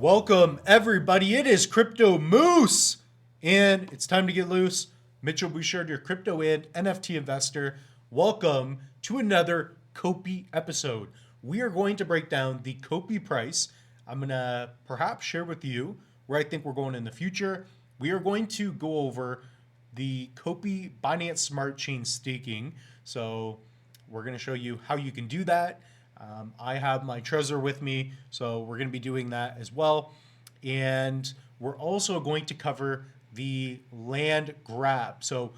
Welcome, everybody. It is Crypto Moose, and it's time to get loose. Mitchell Bouchard, your crypto and NFT investor. Welcome to another Copi episode. We are going to break down the Copi price. I'm going to perhaps share with you where I think we're going in the future. We are going to go over the Copi Binance Smart Chain staking. So we're going to show you how you can do that. I have my Trezor with me, so we're going to be doing that as well. And we're also going to cover the land grab. So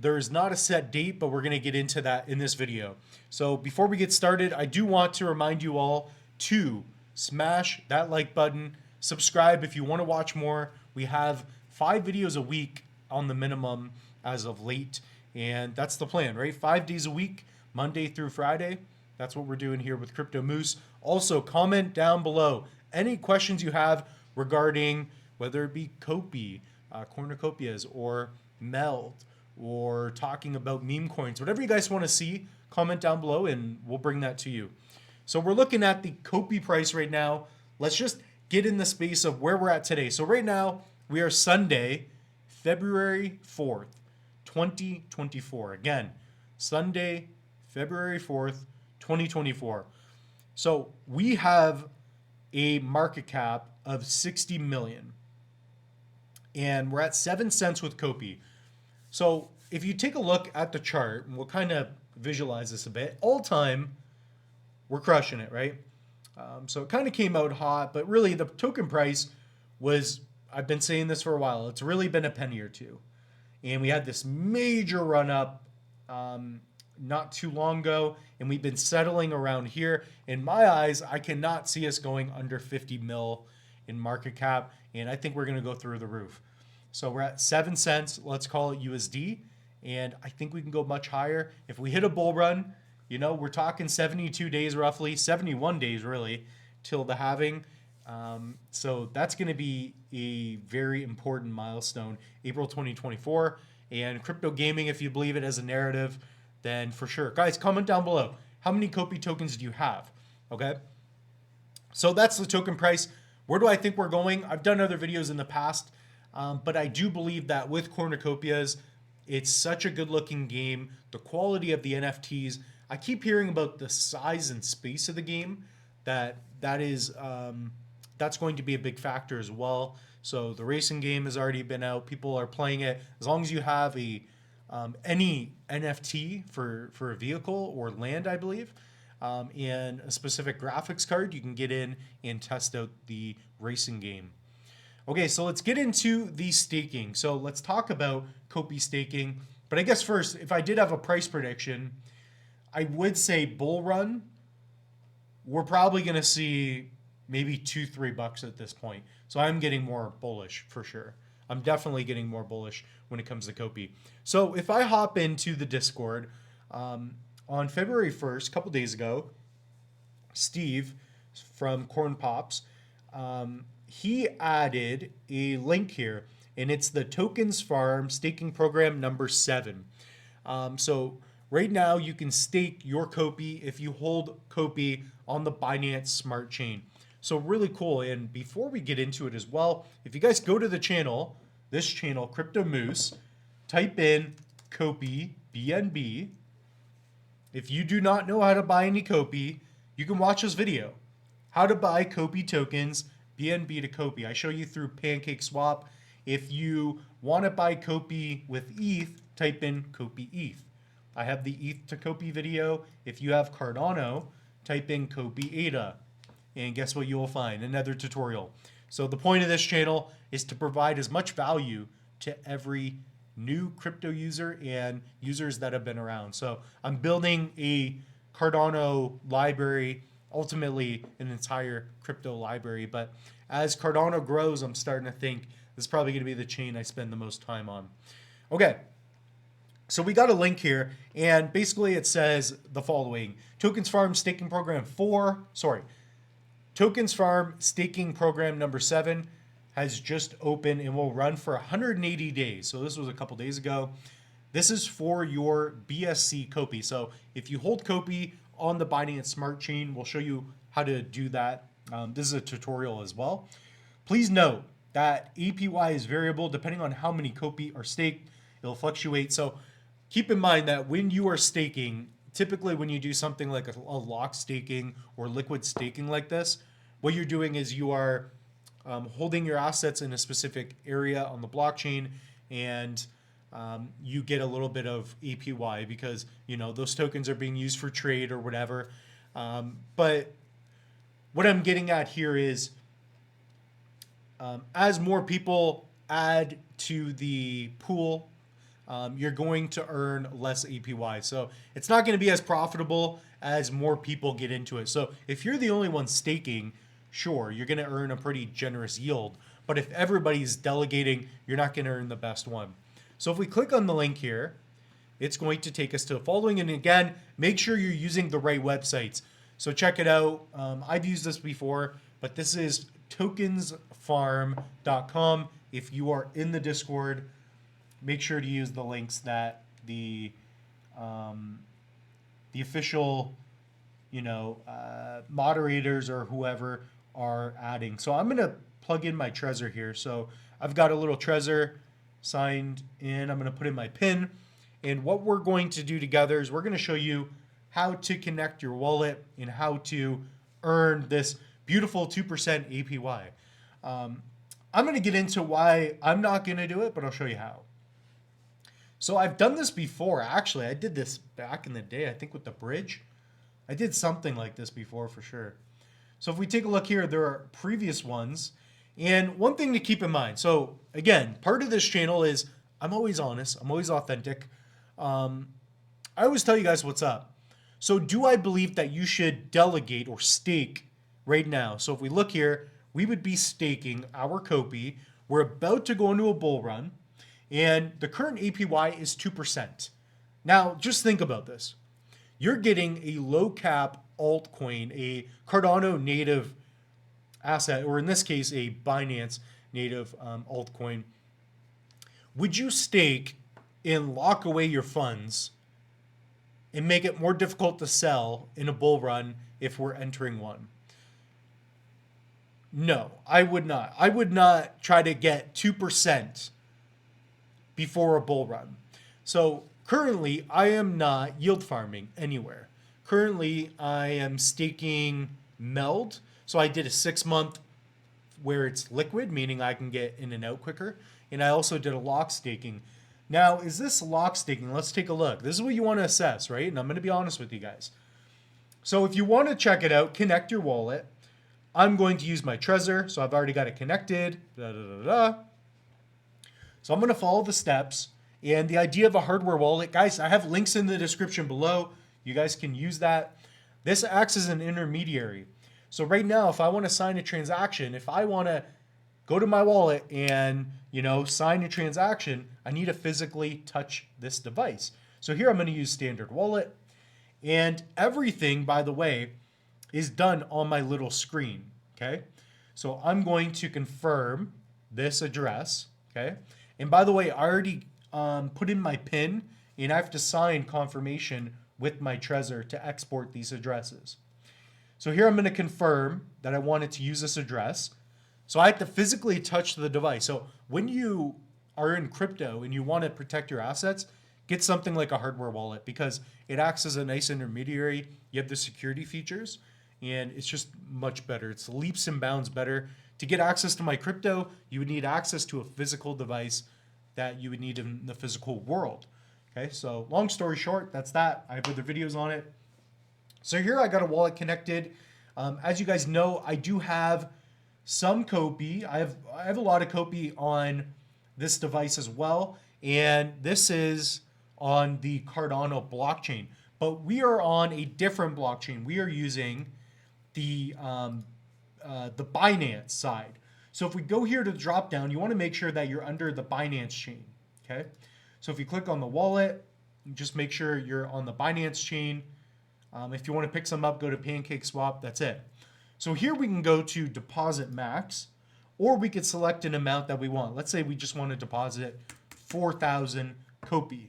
there is not a set date, but we're going to get into that in this video. So before we get started, I do want to remind you all to smash that like button, subscribe if you want to watch more. We have 5 videos a week on the minimum as of late, and that's the plan, right? 5 days a week, Monday through Friday. That's what we're doing here with Crypto Moose. Also, comment down below any questions you have regarding whether it be Copi, cornucopias, or Meld, or talking about meme coins. Whatever you guys want to see, comment down below and we'll bring that to you. So we're looking at the Copi price right now. Let's just get in the space of where we're at today. So right now, we are Sunday, February 4th, 2024. Again, Sunday, February 4th, 2024. So we have a market cap of 60 million and we're at 7 cents with Copi. So if you take a look at the chart, and we'll kind of visualize this a bit, all time we're crushing it, right? So it kind of came out hot, but really the token price was, I've been saying this for a while, it's really been a penny or two. And we had this major run up not too long ago, and we've been settling around here. In my eyes, I cannot see us going under 50 mil in market cap, and I think we're going to go through the roof. So we're at 7 cents, let's call it USD, and I think we can go much higher. If we hit a bull run, you know, we're talking 72 days roughly, 71 days really, till the halving. So that's going to be a very important milestone, April 2024. And crypto gaming, if you believe it as a narrative, then for sure. Guys, comment down below. How many Copi tokens do you have? Okay. So that's the token price. Where do I think we're going? I've done other videos in the past, but I do believe that with cornucopias, it's such a good looking game. The quality of the NFTs. I keep hearing about the size and space of the game. That's going to be a big factor as well. So the racing game has already been out. People are playing it. As long as you have any NFT for a vehicle or land, I believe, and a specific graphics card, you can get in and test out the racing game. Okay, so let's get into the staking. So let's talk about Copi staking. But I guess first, if I did have a price prediction, I would say bull run. We're probably going to see maybe $2-3 at this point. So I'm getting more bullish for sure. I'm definitely getting more bullish when it comes to Copi. So if I hop into the Discord, on February 1st, a couple days ago, Steve from Corn Pops, he added a link here, and it's the Tokensfarm staking program number 7. So right now you can stake your Copi if you hold Copi on the Binance Smart Chain. So really cool. And before we get into it as well, if you guys go to the channel, this channel, Crypto Moose, type in Copi BNB. If you do not know how to buy any Copi, you can watch this video. How to buy Copi tokens, BNB to Copi. I show you through Pancake Swap. If you want to buy Copi with ETH, type in Copi ETH. I have the ETH to Copi video. If you have Cardano, type in Copi ADA. And guess what you will find? Another tutorial. So the point of this channel is to provide as much value to every new crypto user and users that have been around. So I'm building a Cardano library, ultimately an entire crypto library. But as Cardano grows, I'm starting to think this is probably going to be the chain I spend the most time on. Okay. So we got a link here, and basically it says the following: Tokensfarm staking program Tokensfarm staking program number 7 has just opened and will run for 180 days. So this was a couple days ago. This is for your BSC Copi. So if you hold Copi on the Binance Smart Chain, we'll show you how to do that. This is a tutorial as well. Please note that APY is variable depending on how many Copi are staked. It'll fluctuate. So keep in mind that when you are staking, typically when you do something like a lock staking or liquid staking like this, what you're doing is you are holding your assets in a specific area on the blockchain, and you get a little bit of APY because those tokens are being used for trade or whatever. But what I'm getting at here is as more people add to the pool, you're going to earn less APY. So it's not going to be as profitable as more people get into it. So if you're the only one staking, sure, you're going to earn a pretty generous yield. But if everybody's delegating, you're not going to earn the best one. So if we click on the link here, it's going to take us to the following. And again, make sure you're using the right websites. So check it out. I've used this before, but this is Tokensfarm.com. If you are in the Discord, make sure to use the links that the official, moderators or whoever are adding. So I'm gonna plug in my Trezor here. So I've got a little Trezor signed in. I'm gonna put in my PIN, and what we're going to do together is we're gonna show you how to connect your wallet and how to earn this beautiful 2% APY. I'm going to get into why I'm not going to do it, but I'll show you how. So I've done this before. Actually, I did this back in the day, I think with the bridge. I did something like this before for sure. So if we take a look here, there are previous ones. And one thing to keep in mind. So again, part of this channel is I'm always honest. I'm always authentic. I always tell you guys what's up. So do I believe that you should delegate or stake right now? So if we look here, we would be staking our Copi. We're about to go into a bull run, and the current APY is 2%. Now, just think about this. You're getting a low cap altcoin, a Cardano native asset, or in this case, a Binance native altcoin. Would you stake and lock away your funds and make it more difficult to sell in a bull run if we're entering one? No, I would not. I would not try to get 2% before a bull run. So currently, I am not yield farming anywhere. Currently, I am staking Meld. So I did a 6-month where it's liquid, meaning I can get in and out quicker. And I also did a lock staking. Now, is this lock staking? Let's take a look. This is what you want to assess, right? And I'm going to be honest with you guys. So if you want to check it out, connect your wallet. I'm going to use my Trezor. So I've already got it connected. So I'm going to follow the steps. And the idea of a hardware wallet, guys, I have links in the description below. You guys can use that. This acts as an intermediary. So right now, if I want to sign a transaction, if I want to go to my wallet and sign a transaction, I need to physically touch this device. So here I'm going to use standard wallet, and everything, by the way, is done on my little screen. Okay, so I'm going to confirm this address. Okay, and by the way, I already put in my PIN, and I have to sign confirmation with my Trezor to export these addresses. So here I'm going to confirm that I wanted to use this address. So I have to physically touch the device. So when you are in crypto and you want to protect your assets, get something like a hardware wallet because it acts as a nice intermediary. You have the security features, and it's just much better. It's leaps and bounds better. To get access to my crypto, you would need access to a physical device that you would need in the physical world. Okay, so long story short, that's that. I have other videos on it. So here I got a wallet connected. As you guys know, I do have some Copi. I have a lot of Copi on this device as well, and this is on the Cardano blockchain. But we are on a different blockchain. We are using the Binance side. So if we go here to the drop down, you want to make sure that you're under the Binance chain. Okay. So if you click on the wallet, just make sure you're on the Binance chain. If you want to pick some up, go to PancakeSwap. That's it. So here we can go to deposit max, or we could select an amount that we want. Let's say we just want to deposit 4,000 Copi.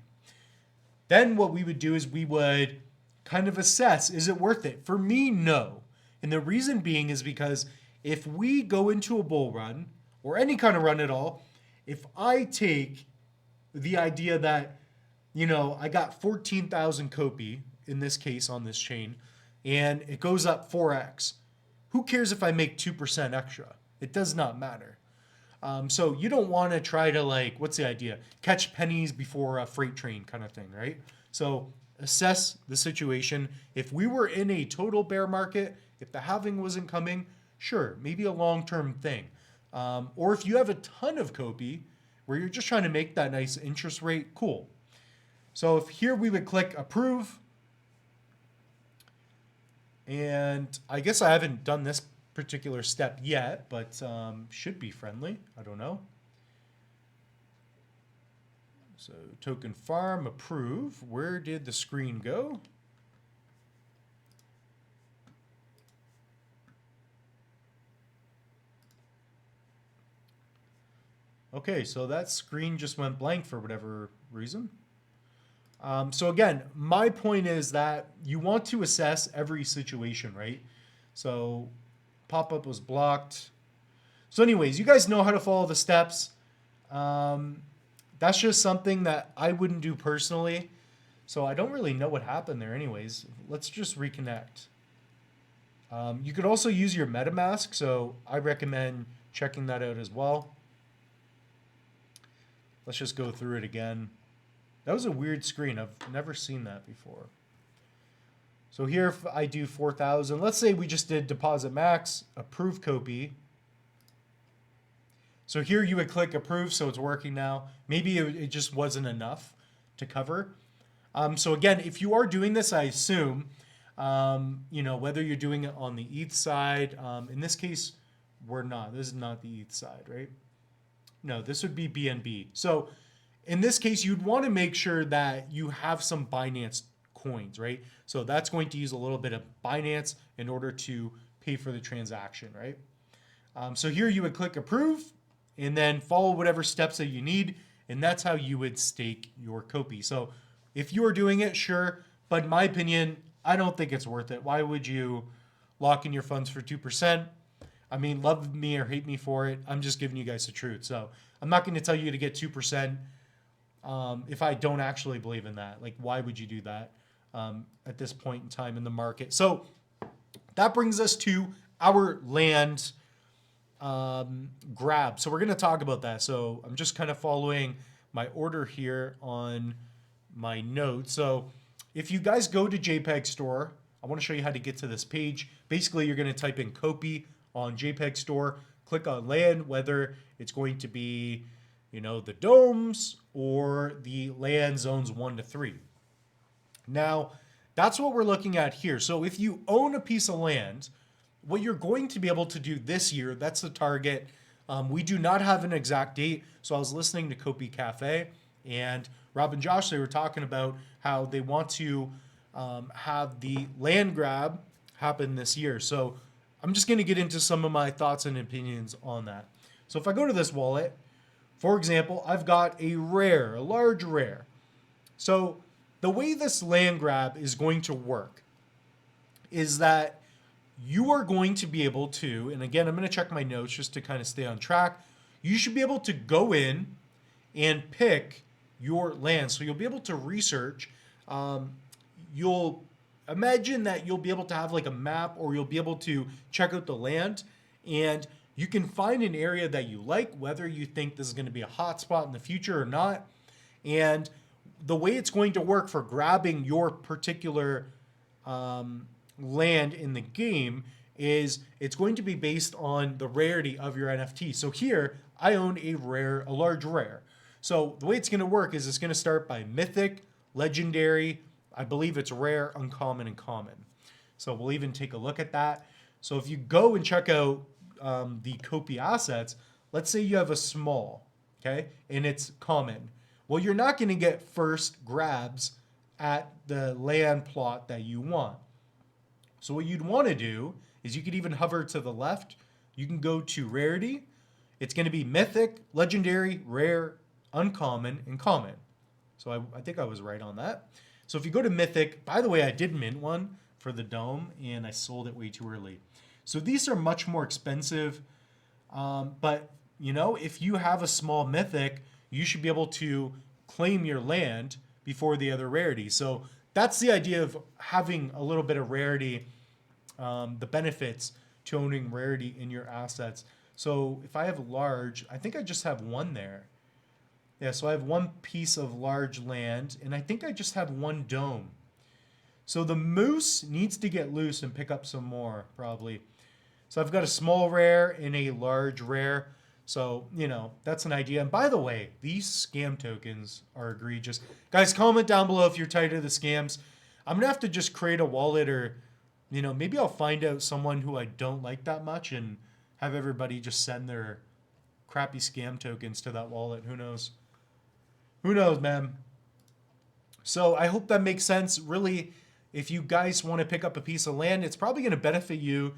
Then what we would do is we would kind of assess, is it worth it? For me, no. And the reason being is because if we go into a bull run or any kind of run at all, if I take the idea that, I got 14,000 Copi in this case on this chain and it goes up 4x, who cares if I make 2% extra? It does not matter. So you don't want to try to, like, what's the idea? Catch pennies before a freight train kind of thing, right? So assess the situation. If we were in a total bear market, if the halving wasn't coming, sure, maybe a long-term thing. Or if you have a ton of Copi where you're just trying to make that nice interest rate, cool. So if here we would click approve. And I guess I haven't done this particular step yet, but should be friendly. I don't know. So Tokensfarm approve. Where did the screen go? Okay, so that screen just went blank for whatever reason. So again, my point is that you want to assess every situation, right? So pop-up was blocked. So anyways, you guys know how to follow the steps. That's just something that I wouldn't do personally. So I don't really know what happened there anyways. Let's just reconnect. You could also use your MetaMask, so I recommend checking that out as well. Let's just go through it again. That was a weird screen. I've never seen that before. So here, if I do 4,000, let's say we just did deposit max, approve Copi. So here you would click approve, so it's working now. Maybe it just wasn't enough to cover. So again, if you are doing this, I assume, whether you're doing it on the ETH side, in this case, we're not. This is not the ETH side, right? No, this would be BNB. So in this case, you'd want to make sure that you have some Binance coins, right? So that's going to use a little bit of Binance in order to pay for the transaction, right? So here you would click approve and then follow whatever steps that you need. And that's how you would stake your Copi. So if you are doing it, sure. But in my opinion, I don't think it's worth it. Why would you lock in your funds for 2%? I mean, love me or hate me for it. I'm just giving you guys the truth. So I'm not going to tell you to get 2% if I don't actually believe in that. Like, why would you do that at this point in time in the market? So that brings us to our land grab. So we're going to talk about that. So I'm just kind of following my order here on my notes. So if you guys go to JPEG Store, I want to show you how to get to this page. Basically, you're going to type in Copi on JPEG Store, click on land, whether it's going to be, the domes or the land zones 1 to 3. Now, that's what we're looking at here. So if you own a piece of land, what you're going to be able to do this year, that's the target. We do not have an exact date. So I was listening to Copi Cafe, and Rob and Josh, they were talking about how they want to have the land grab happen this year. So I'm just going to get into some of my thoughts and opinions on that. So if I go to this wallet, for example, I've got a large rare. So the way this land grab is going to work is that you are going to be able to, and again, I'm going to check my notes just to kind of stay on track. You should be able to go in and pick your land. So you'll be able to research. You'll imagine that you'll be able to have like a map, or you'll be able to check out the land, and you can find an area that you like, whether you think this is going to be a hot spot in the future or not. And the way it's going to work for grabbing your particular land in the game is it's going to be based on the rarity of your NFT. So here I own a large rare. So the way it's going to work is it's going to start by mythic, legendary, I believe it's rare, uncommon, and common. So we'll even take a look at that. So if you go and check out the Copi assets, let's say you have a small, okay, and it's common. Well, you're not going to get first grabs at the land plot that you want. So what you'd want to do is you could even hover to the left. You can go to rarity. It's going to be mythic, legendary, rare, uncommon, and common. So I think I was right on that. So if you go to mythic, by the way, I did mint one for the dome and I sold it way too early. So these are much more expensive. But, you know, if you have a small mythic, you should be able to claim your land before the other rarity. So that's the idea of having a little bit of rarity, the benefits to owning rarity in your assets. So if I have large, I think I just have one there. Yeah, so I have one piece of large land, and I think I just have one dome. So the moose needs to get loose and pick up some more, probably. So I've got a small rare and a large rare. So, you know, that's an idea. And by the way, these scam tokens are egregious. Guys, comment down below if you're tired of the scams. I'm going to have to just create a wallet, or, you know, maybe I'll find out someone who I don't like that much and have everybody just send their crappy scam tokens to that wallet. Who knows? Who knows, man? So I hope that makes sense. Really, if you guys want to pick up a piece of land, it's probably going to benefit you.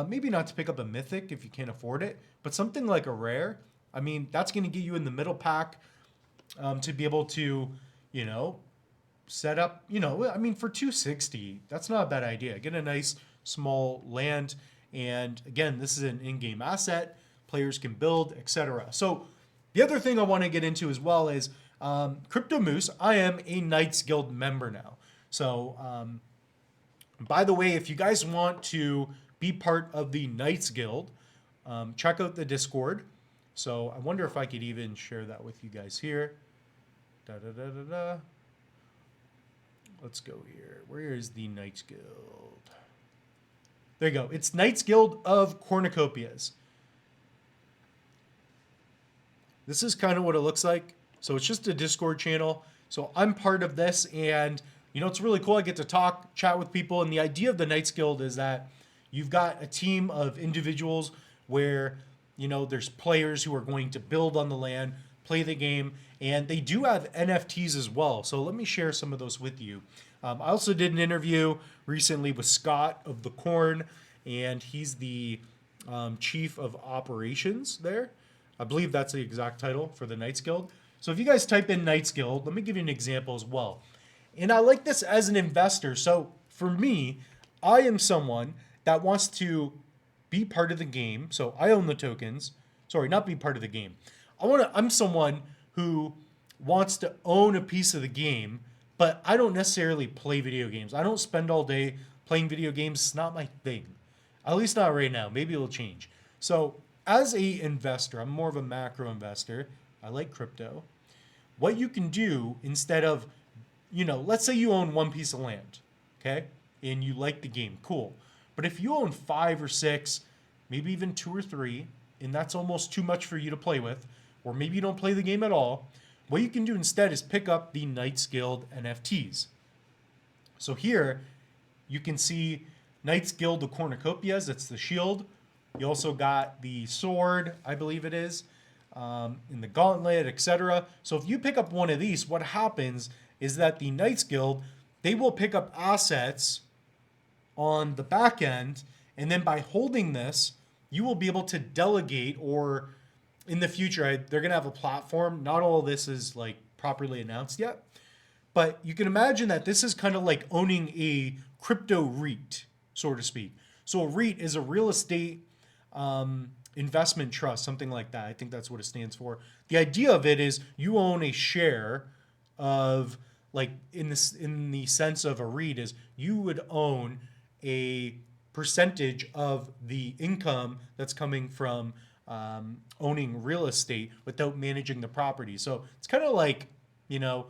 Maybe not to pick up a mythic if you can't afford it, but something like a rare. I mean, that's going to get you in the middle pack to be able to, you know, set up, you know, I mean, for 260, that's not a bad idea. Get a nice small land. And again, this is an in-game asset. Players can build, etc. So the other thing I want to get into as well is Crypto Moose. I am a Knights Guild member now. So by the way, if you guys want to be part of the Knights Guild, check out the Discord. So I wonder if I could even share that with you guys here. Let's go here. Where is the Knights Guild? There you go. It's Knights Guild of Cornucopias. This is kind of what it looks like. So it's just a Discord channel. So I'm part of this, and you know, it's really cool. I get to talk, chat with people. And the idea of the Knights Guild is that you've got a team of individuals where, you know, there's players who are going to build on the land, play the game, and they do have NFTs as well. So let me share some of those with you. I also did an interview recently with Scott of the Corn, and he's the chief of operations there. I believe that's the exact title for the Knights Guild. So if you guys type in Knights Guild, let me give you an example as well. And I like this as an investor. So for me, I am someone that wants to be part of the game. So I own the tokens. Sorry, not be part of the game. I'm someone who wants to own a piece of the game, but I don't necessarily play video games. I don't spend all day playing video games. It's not my thing. At least not right now. Maybe it'll change. So as a investor, I'm more of a macro investor. I like crypto. What you can do instead of, you know, let's say you own one piece of land, okay? And you like the game, cool. But if you own 5 or 6, maybe even 2 or 3, and that's almost too much for you to play with, or maybe you don't play the game at all, what you can do instead is pick up the Knights Guild NFTs. So here, you can see Knights Guild of Cornucopias, that's the shield. You also got the sword, I believe it is, in the gauntlet, etc. So if you pick up one of these, what happens is that the Knights Guild, they will pick up assets on the back end, and then by holding this, you will be able to delegate, or in the future, they're going to have a platform. Not all of this is like properly announced yet, but you can imagine that this is kind of like owning a crypto REIT, so to speak. So a REIT is a real estate investment trust, something like that. I think that's what it stands for. The idea of it is you own a share of, like in the sense of a REIT, is you would own a percentage of the income that's coming from owning real estate without managing the property. So it's kind of like, you know,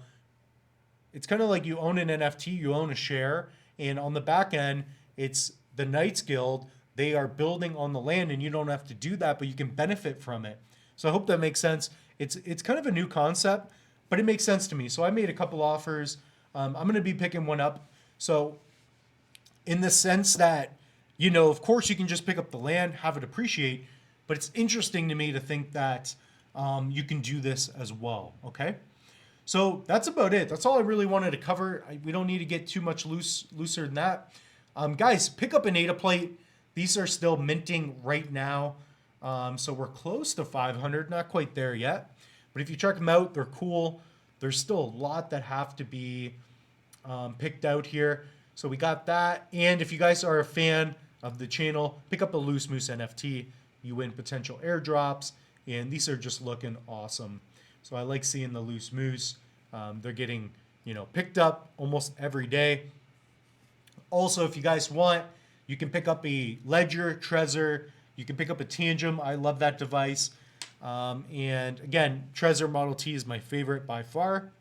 it's kind of like you own an NFT, you own a share, and on the back end, it's the Knights Guild. They are building on the land, and you don't have to do that, but you can benefit from it. So I hope that makes sense. It's kind of a new concept, but it makes sense to me. So I made a couple offers. I'm going to be picking one up. So in the sense that, you know, of course you can just pick up the land, have it appreciate, but it's interesting to me to think that you can do this as well, okay? So that's about it. That's all I really wanted to cover. We don't need to get too much looser than that. Guys, pick up an ADA plate. These are still minting right now. So we're close to 500, not quite there yet. But if you check them out, they're cool. There's still a lot that have to be picked out here. So we got that. And if you guys are a fan of the channel. Pick up a Loose Moose NFT. You win potential airdrops, and these are just looking awesome. So I like seeing the Loose Moose. They're getting, picked up almost every day. Also, if you guys want, you can pick up a Ledger, Trezor. You can pick up a Tangem. I love that device. And again, Trezor Model T is my favorite by far,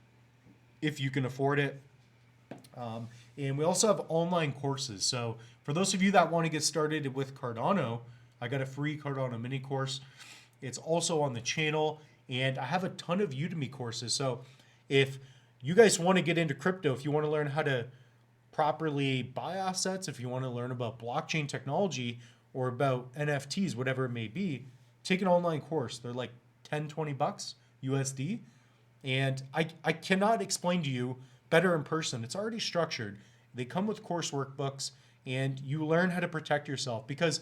if you can afford it. And we also have online courses. So for those of you that want to get started with Cardano, I got a free Cardano mini course. It's also on the channel, and I have a ton of Udemy courses. So if you guys want to get into crypto, if you want to learn how to properly buy assets, if you want to learn about blockchain technology or about NFTs, whatever it may be, take an online course. They're like 10, 20 bucks USD. And I cannot explain to you better in person. It's already structured. They come with course workbooks, and you learn how to protect yourself. Because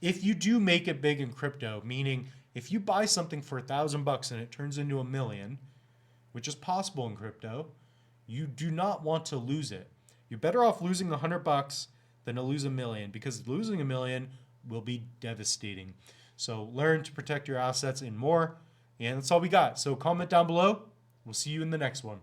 if you do make it big in crypto, meaning if you buy something for $1,000 and it turns into $1 million, which is possible in crypto, you do not want to lose it. You're better off losing $100 than to lose $1 million, because losing $1 million will be devastating. So learn to protect your assets and more. And that's all we got. So comment down below. We'll see you in the next one.